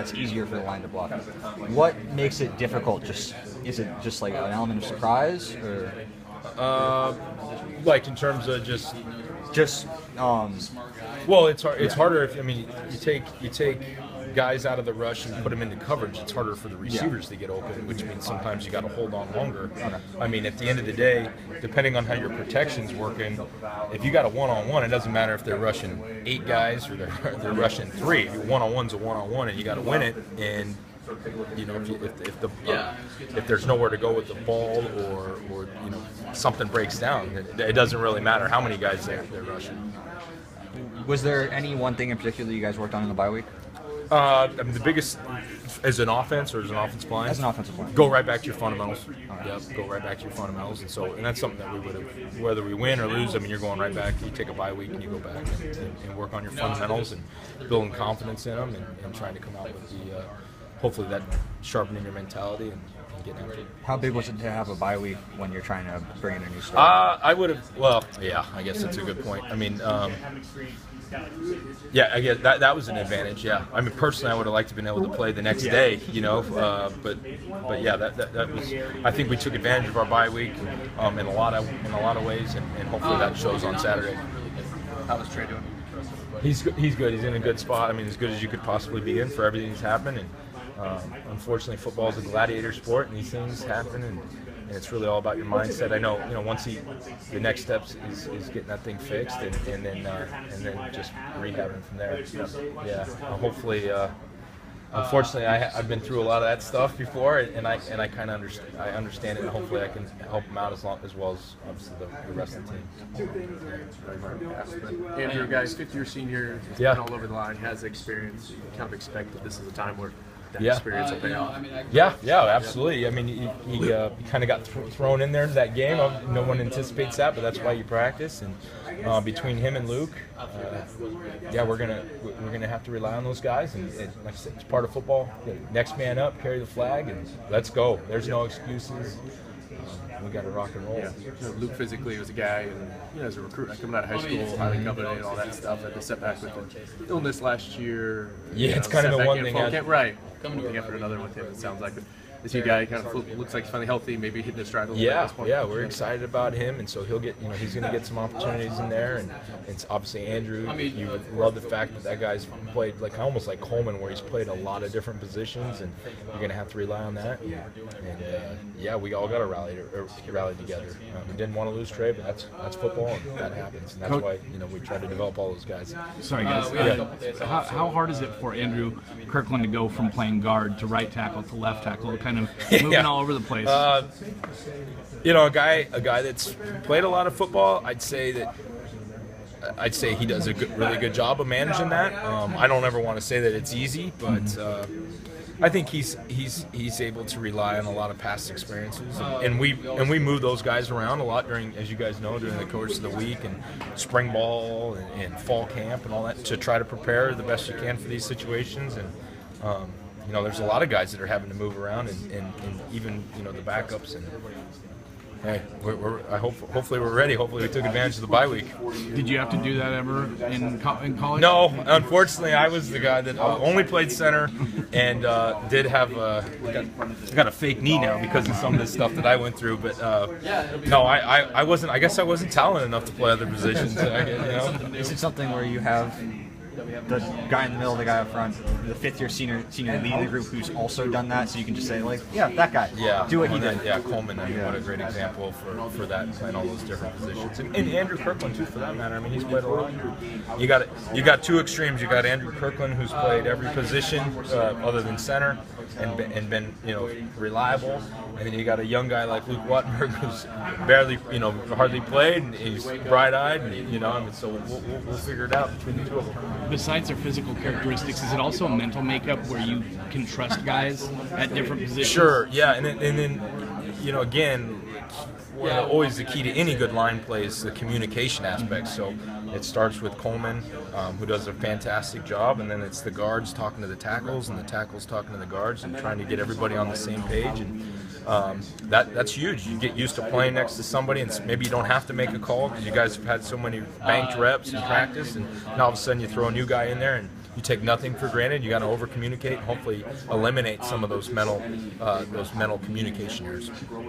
that's easier for the line to block. What makes it difficult? Is it just like an element of surprise, or Like in terms of just just well, it's hard. It's harder if you take guys out of the rush and put them into coverage. It's harder for the receivers to get open, which means sometimes you got to hold on longer. I mean, at the end of the day, depending on how your protection's working, if you got a one-on-one, it doesn't matter if they're rushing 8 guys or they're rushing 3. Your one-on-one's a one-on-one, and you got to win it. And you know, if there's nowhere to go with the ball, or you know, something breaks down, it doesn't really matter how many guys they're rushing. Was there any one thing in particular you guys worked on in the bye week? I mean, the biggest, as an offense or as an offensive line? As an offensive line. Go right back to your fundamentals. Yep, go right back to your fundamentals. And that's something that we would have, whether we win or lose, I mean, you're going right back. You take a bye week and you go back and work on your fundamentals and building confidence in them and trying to come out with the, hopefully that sharpening your mentality and getting after it. How big was it to have a bye week when you're trying to bring in a new starter? I would have, well, yeah, I guess that's a good point. I mean, yeah, I guess that was an advantage. Yeah, I mean, personally, I would have liked to have been able to play the next day, you know. But yeah, that was. I think we took advantage of our bye week in a lot of ways, and hopefully that shows on Saturday. How was Trey doing? He's good. He's in a good spot. I mean, as good as you could possibly be in for everything that's happened. And unfortunately, football is a gladiator sport, and these things happen, and it's really all about your mindset. I know, you know, once the next steps is getting that thing fixed, and then just rehabbing from there. Yeah, hopefully. Unfortunately, I've been through a lot of that stuff before, and I kind of understand it, and hopefully I can help him out as well as obviously the rest of the team. Andrew, guys, 5th-year senior, has been all over the line, has experience. You kind of expect that this is a time where that experience will pay off. Yeah, absolutely. I mean, he kind of got thrown in there into that game. No one anticipates that, but that's why you practice. And between him and Luke, we're gonna have to rely on those guys. And like I said, it's part of football. Next man up, carry the flag, and let's go. There's no excuses. We got to rock and roll. Yeah. Luke physically was a guy, and as a recruit coming out of high school, highly coveted and all that stuff. Had the setback with the illness last year. Yeah, it's kind of the one thing. Right. One thing after another with him, it sounds like. This new guy kind of looks like he's finally healthy, maybe hitting his stride a little bit at this point. Yeah, we're excited about him, and so he'll get, he's going to get some opportunities in there, and it's obviously Andrew. You love the fact that guy's played almost like Coleman, where he's played a lot of different positions, and you're going to have to rely on that. And we all got to rally together. We didn't want to lose Trey, but that's football, and that happens, and that's why we try to develop all those guys. Sorry, guys. How hard is it for Andrew Kirkland to go from playing guard to right tackle to left tackle? Kind of moving all over the place. A guy that's played a lot of football. I'd say he does a really good job of managing that. I don't ever want to say that it's easy, but I think he's able to rely on a lot of past experiences, and we move those guys around a lot during, as you guys know, during the course of the week and spring ball and fall camp and all that to try to prepare the best you can for these situations. And there's a lot of guys that are having to move around, and even the backups. And hey, hopefully we're ready. Hopefully we took advantage of the bye week. Did you have to do that ever in college? No, unfortunately, I was the guy that only played center and did have I got a fake knee now because of some of the stuff that I went through. But no, I wasn't. I guess I wasn't talented enough to play other positions. Is it something where you have the guy in the middle, the guy up front, the 5th-year senior leading the group who's also done that, so you can just say, that guy, do what he did. Yeah, Coleman, what a great example for that, playing all those different positions. And Andrew Kirkland, too, for that matter. I mean, he's played a lot. You got 2 extremes. You got Andrew Kirkland, who's played every position other than center and been reliable. And then you got a young guy like Luke Wattenberg, who's barely, hardly played, and he's bright-eyed, and so we'll figure it out between the 2 of them. Besides their physical characteristics, is it also a mental makeup where you can trust guys at different positions? Sure, yeah, and then again, always the key to any good line play is the communication aspect. So it starts with Coleman, who does a fantastic job, and then it's the guards talking to the tackles, and the tackles talking to the guards, and trying to get everybody on the same page. And that's huge. You get used to playing next to somebody, and maybe you don't have to make a call because you guys have had so many banked reps in practice, and all of a sudden you throw a new guy in there, and you take nothing for granted. You got to over communicate, and hopefully eliminate some of those mental communication errors.